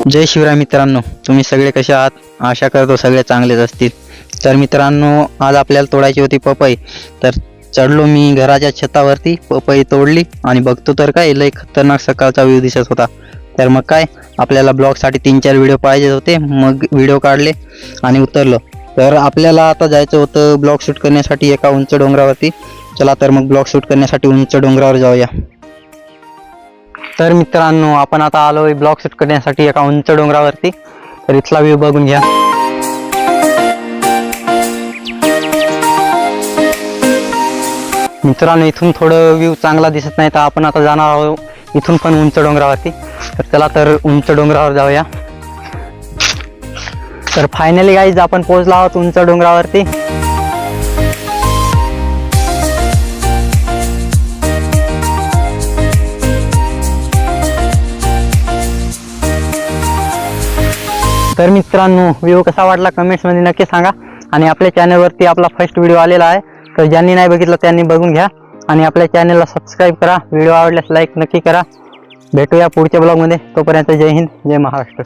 जय शिवराय मित्रांनो, तुम्ही सगळे कसे आहात? आशा करतो सगळे चांगलेच असतील. तर मित्रांनो, आज आपल्याला तोडायची होती पपई. तर चढलो मी घराच्या छतावरती, पपई तोडली आणि बघतो तर काय लय खतरनाक सकाळचा व्ह्यू दिसत होता. तर मग काय आपल्याला ब्लॉगसाठी 3-4 व्हिडिओ पाहिजे होते. मग व्हिडिओ काढले आणि उतरलो. तर आपल्याला आता जायचं होतं ब्लॉग शूट करण्यासाठी एका उंच डोंगरावरती. चला तर मग ब्लॉग शूट करण्यासाठी उंच डोंगरावर जाऊया. तर मित्रांनो, आपण आता आलोय ब्लॉग शूट करण्यासाठी एका उंच डोंगरावरती. तर इथला व्ह्यू बघून घ्या. मित्रांनो, इथून थोडं व्ह्यू चांगला दिसत नाही, तर आपण आता जाणार आहोत इथून पण उंच डोंगरावरती. तर चला तर उंच डोंगरावर जाऊया. तर फायनली गाईज आपण पोहोचलो आहोत उंच डोंगरावरती. तर मित्रांनो, व्ह्यू कसा वाटला कमेंट्समध्ये नक्की सांगा. आणि आपल्या चॅनलवरती आपला फर्स्ट व्हिडिओ आलेला आहे, तर ज्यांनी नाही बघितलं त्यांनी बघून घ्या आणि आपल्या चॅनलला सबस्क्राईब करा. व्हिडिओ आवडल्यास लाईक नक्की करा. भेटूया पुढच्या ब्लॉगमध्ये. तोपर्यंत जय हिंद, जय महाराष्ट्र.